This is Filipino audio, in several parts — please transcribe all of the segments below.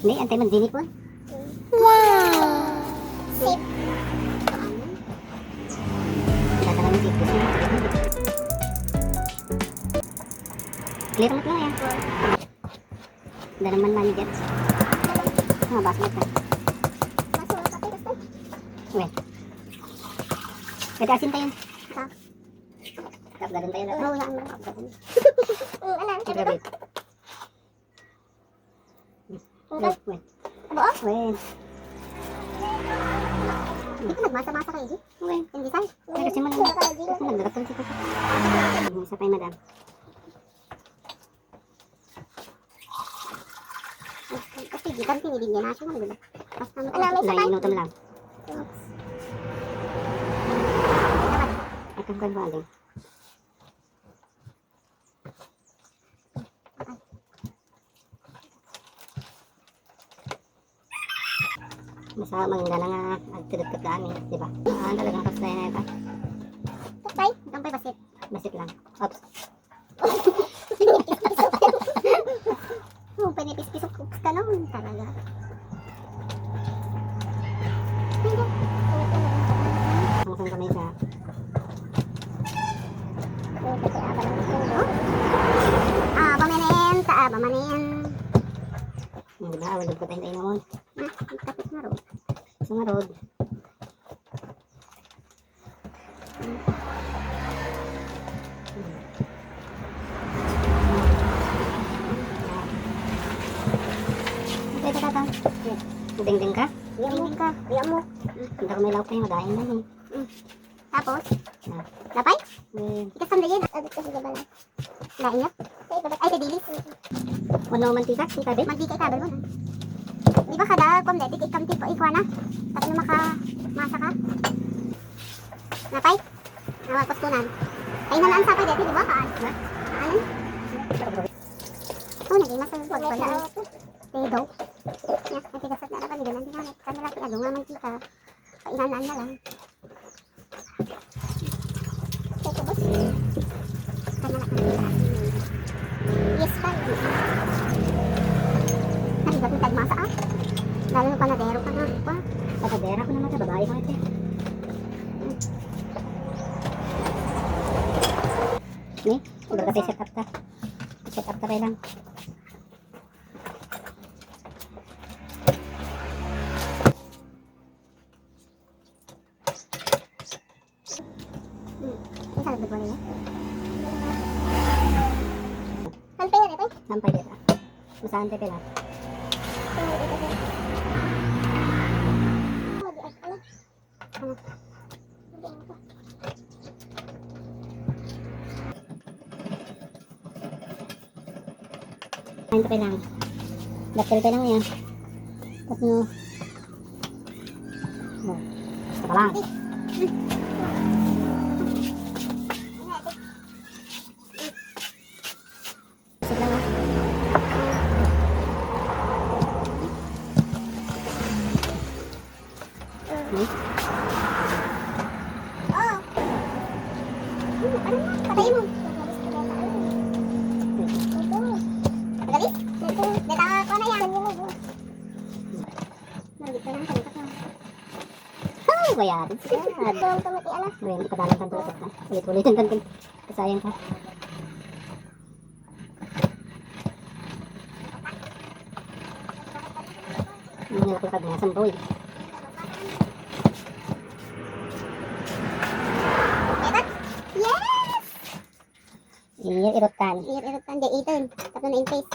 Hindi, antay man dini po. Wow! Sip. Dadala ng sip. Clear mo lang yan. Dala man manager. Basket ka. Wait. Nag-asin tayo. Ha? Kapgalan tayo na. Oo, wala. Alam, Grabe. Wait. Buo? Wait. Hindi ka nagmasa-masa kayo, G? Wait. Hindi saan? Ay, kasi man. Kasi nagdagatang si Papa. Isa tayo, madam. Kasi gitan pinilin niya na siya man, diba? Basta mo. Lain inutom lang. Akan ko balik. Masama maganda na nga agtidot dami, di ba? Talagang kapsay na ito. Kapay? Kampay basit. Basit lang. Oops. Oo, pinipis-pisok ka noon talaga. Ang kamay sa Pamanin, pamanin. di ba? Awal ko tayo naman. Kapit na ro. Sa marod. Pwede ka ba? Ding-ding ka? Ding ka. Riyan mo. Hindi ko may lauk tayo, madahin na eh. Tapos? Ah. Lapay? Eh, Ikas tamdayin. Abit kasi gabal. Lain niya? Ay, kadilis. Wano mantika? Tika din? Mantika ikabal mo na. Di ba kada kumde, tikik kam tipo ikwana? Tapos na masa ka? Lapay? Nawagpas tunan. Ay nalaan sa pa dito, di ba? Kaan? Ano? Oo, naging masunod ko na. Daw. Yan, natigasat na naman. Ganun din namin. Kanila pinalo nga mantika. Painanaan na lang. Ito ba? Kanila kanila. Yes, pa. Ay, ba't yung tagmasa ah? Lalo yung panadero ka na. Pa? Patadera ko naman sa babae ko ito. Ni, udah kasi set up ta. Set up ta kayo lang. Ang salad ba niya? Sampay na ito? Sampay dito. Masahan tayo pila. Kain tayo lang. Dakil tayo lang yan. Tapos nyo. Saka lang. Saka lang. Hmm? Oo. Patayin mo. Magalis? Deta ko na yan. Nalagit ka lang, kalipat lang. Oh, bayaran siya. Doon tumati ala. Ngayon, padalang kang tulad na. Ulit-ulitin kang kasayang ka. Hindi nila kulakad na samboy. Yes! Iya, irutan. Irit-iritan di iton. Tapos na in face.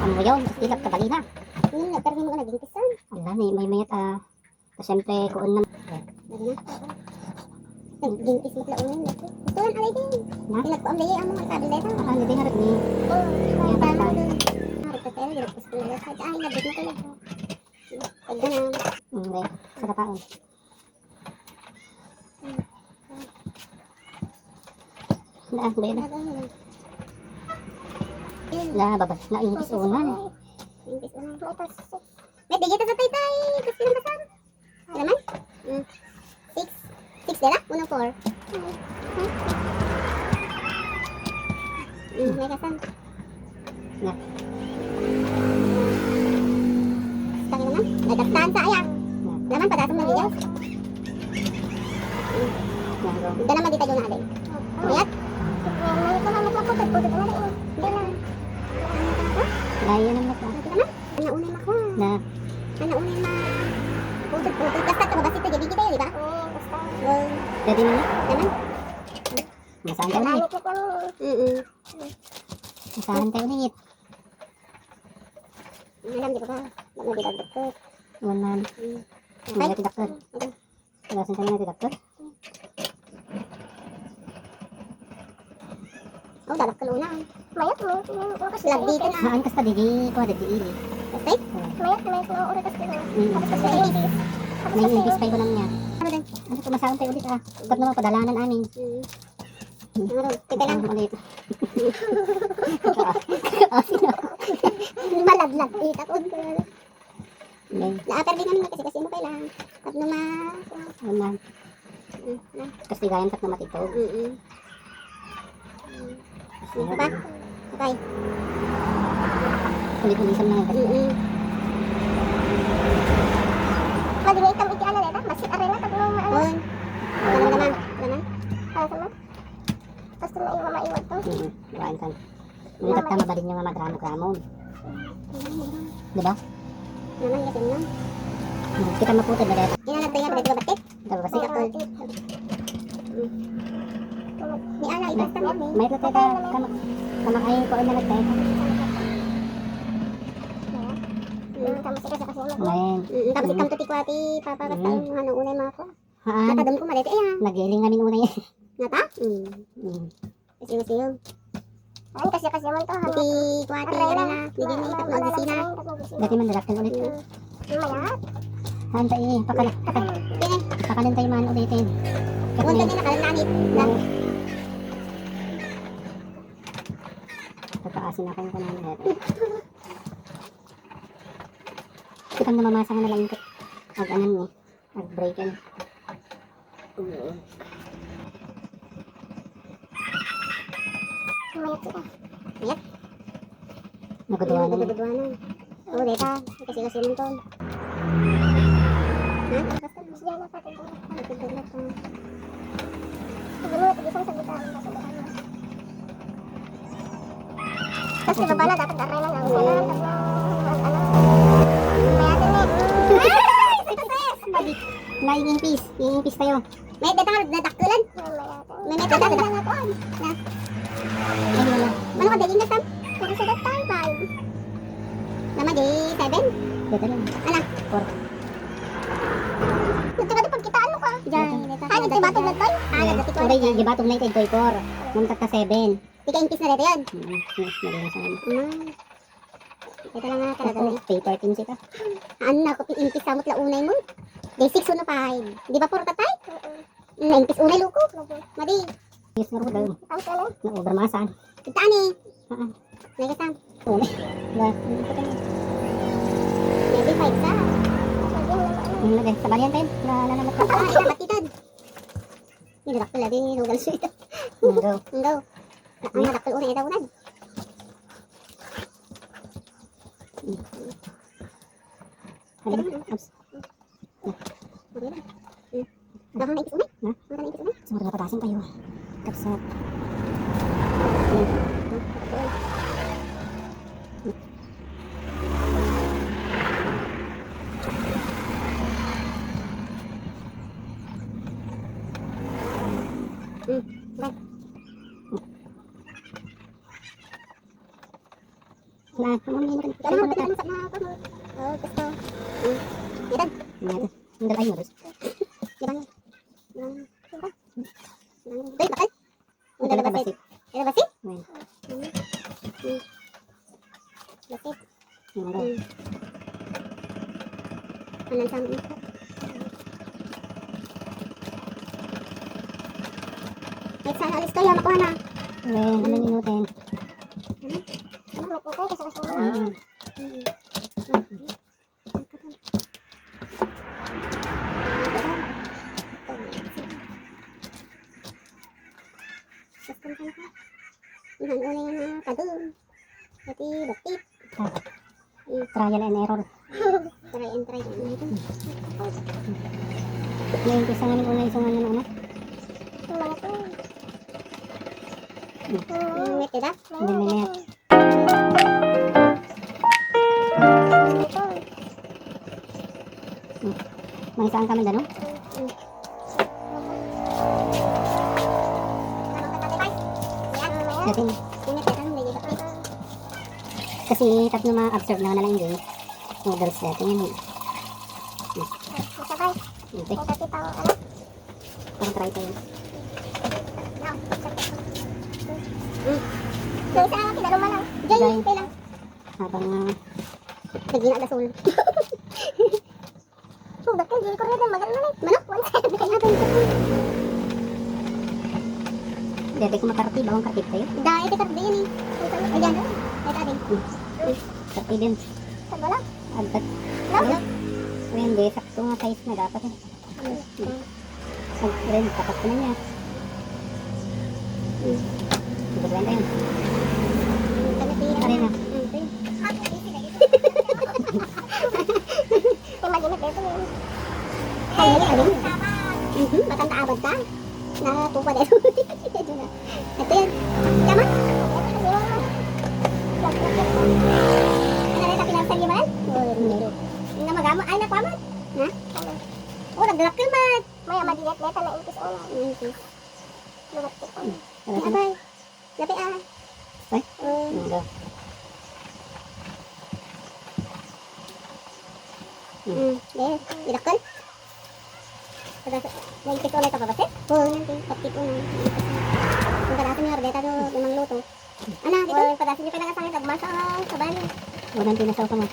Ang mo yun, ilap ka bali na. Pero hindi mo naging pisan. Wala, may mayat siyempre, kuon na. Gintis mo tla unin. Gusto lang alay din. Na? Pinagpaam lagi ang mga sabi dito. Hindi din harap ni. Oo, tama doon. Harap ka tayo, ginag ko sa ay, nabit na talaga. Pagda na. Okay, sa kapaon. Daan, ba yun? La, babas na ingis una. Ingis una. May digito sa taytay. Gusto lang kasama. Alaman? 6. 6 dala? 1 4. May kasam. Na. Taki naman. Nagkastaan sa ayang. Naman, padasam ng video. Dala naman dito yung natin. Mayat? May ito naman magpaputod-putod na rin. Hindi na. Layo ng mata. Naunay ako. Na. Naunay na. Putod-putod. Basta ito, babas ito. Gabi kita yun, di ba? Oo, basta. Pwede mo na. Naman? Masahan tayo ulit. Masahan tayo ulit. Alam, di ba ba? Alam, di ba doktor? One man. Mga ti doktor. Pagasin ka na ti doktor. Oh, dalak ka luna. Mayat mo. Lag dito na. Haan kas ta didi ko didi ili. Okay? Mayat na uri kas dito. Tapos kasi ibis. May impis pa ko lang niya. Ano din? Ano ko masahan tayo ulit ah. Pag naman padalanan amin. Ano, teka lang. Ulit. Maladlad. Takot. Okay. Naaper din kami kasi ano kailangan. Tap na ma... One man. Kasi gayan tak na matitog. Ano ba? Okay. Ulit-ulisan na kasi. Madigay kami iti ano neta. Masit arena. Tap na ma... Ano naman? Naman? Para sa ma? Tapos na yung mamaiwag to. Gayan kan. Ulit tama ba din yung mga drama-drama? Diba? Naman kasi naman. Kita maputid na dito. Inanap tayo ba batik? Diba kasi? Ni ala ibasta mo. May ito tayo kamakain ko na nagtayo. Tapos kasi kasi ano. Ngayon. Tapos ikam to tikwati papakas tayo ng ano unay mga ko. Haan. Nakadam ko malit ayan. Nagiling namin una yan. Nata? Kasi yun. Ay kasi mo to. Ti kwati ano na. Bigyan ni ito ng bisina. Dati man dalaktan ulit. Mayat. Haan tayo pakalan tayo man ulitin. Huwag ka din nakalanit. Papaasin ako yung kanana dito. Kitang namamasa nga na lang yung ag-anan mo. Ag-break yan. Mayat sila. Mayat? Naguduwa na. Naguduwanan. Oo, deta. Kasi mo to. Ha? Basta siya na pati ko. Natutulog ko. Sabi mo, isang salita ang kasabahan mo. Tapos di ba pala, dapat aray lang ang sana. Mayatin eh. Na iingpis tayo. May deta nga nadaktulan. May meta na nadaktulan. Ay, wala. Ano ka, daling na tam? Pero sa datay, 5. Naman di, 7. Dito lang. Ano? 4. Nagtiba pag kitaan mo ka. Diyan. Ay, nagtiba itong nagtoy? Ah, nagtiba Uray, gibatong na ito itoy 4. Nung tagka 7. Tika impis na rin yun. Mali na sa amin. Ito lang nga talaga na. Paper team sita. Ano na, kung impis samot la unay mo. Day 6 uno 5. Di ba puro tatay? Na impis unay luko. Madi. Yes nga ro daw. Ang kala. Na-over masan. Kitaan eh. Haan. May kasam. Una. Ba, hindi ko tayo. Maybe 5 sa. Yung lagay. Sa balian tayo. Nalalat ka. Ah, ita matitad. Hindi na daktil lagi. Lugal siya ito. Go. Go. Ang nadaktil unay ito unay. Ano? Oops. Bakang naipis unay? Ha? Bakang naipis unay? Siguro napatasin tayo. Kapsat. Na, kamu mo rin. Ano mo tignan sa mga pamo? Oh, gusto. Ito. Ang dalay mo. Di ba? Uy, bakal? Ang dala basit. Dala basit? Basit. Anong sabi mo? Ay, sana alis kayo. Makuha na. Ano minutin? Ano ko kayo kasi gusto mo. Ihan una yung kadun. Dati batit. Trial and error. Try and try. Ngayon ko sa ngayon una isungan yun ano. Mga to. Ngit ka? Hindi minit. Mangisaan kami dano. Dati na. Kasi tatlo ma-absorb na lang yung noodles dati yan. Okay. Parang try tayo. Habang Naging alasol. Oh, bakit hindi ko rin maganda na. Manok, one side. Kaya natin ito. dati ko makarti, bawang kartip tayo. Dahil ito kardi yan eh. Ayan. Ito atin. Karti din. Saan wala? Agad. Wala. O hindi, sakto nga size na dapat eh. Rin, tapat ko na niya. Siguraduhan tayo. Aray na. Matanda abad ka? Natupa dito. Ito na. Ito yan. Tama? Ano rin na pinagsan niyo ba? Hindi na magamo. Ay, napamat. Ha? Oh, nagdalak ka mat. Maya, madilet-leta na impis o. Impis. Lumat ko. Abay. Lapi ah. Ay? Ano? Deh, dilakkan. Nagpito ulit pa ba sir? Oo, nanti. Pagkito na. Kung kadasin niyo, deta do, limang luto. Ana, dito, kadasin niyo pinangasangin, nagmasa sa bali. Walang pinasaw ka mo.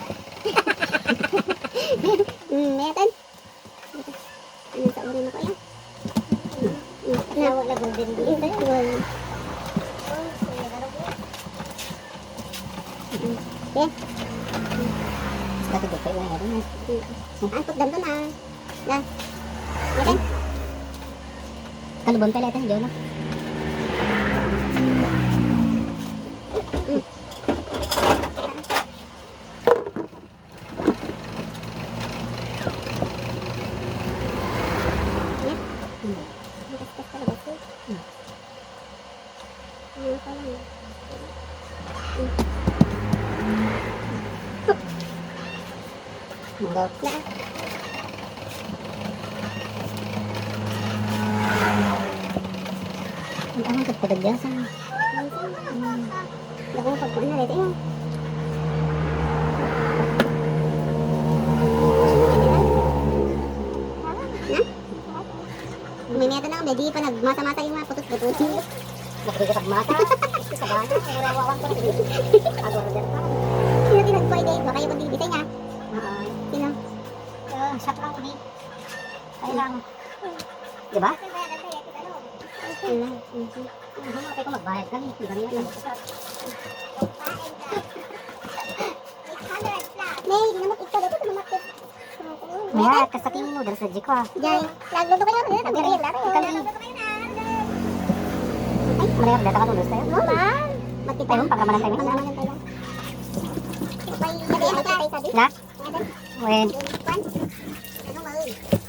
Mayatan. Ano sa uri mo ko yan? Nawag na golden din. Okay. Dati di kayo na rin. Angkot dan to na. Na. Mayatan. Kalubon pala ito, hindi no? Manggap. Ang tamang pagpadagyasan. Ako pagkuhan na rin. Ayun. Umineta na ako, di pa nagmasa-masa yung mga putos-putos. Nakikita sa mata. Sa bata. Nawawan ko na. Agor na dyan. Sino tinagpay din? Baka yung pagbibisay niya. Sino? Shot lang ko din. Kaya lang. Diba? Okay ko magbayad kami. Hindi kami yan. May, di naman ikaw dapat lumakit. Maya, kasakin mo. Dala sa jiko ah. Jai, lagluto kayo na. Tabi-tabi na. Ay, malayang data ka tulus tayo. No, man. Matita. Ayun, pagramalan tayo. Pagramalan tayo. May sabi tayo sabi. Na? When? Ano ba?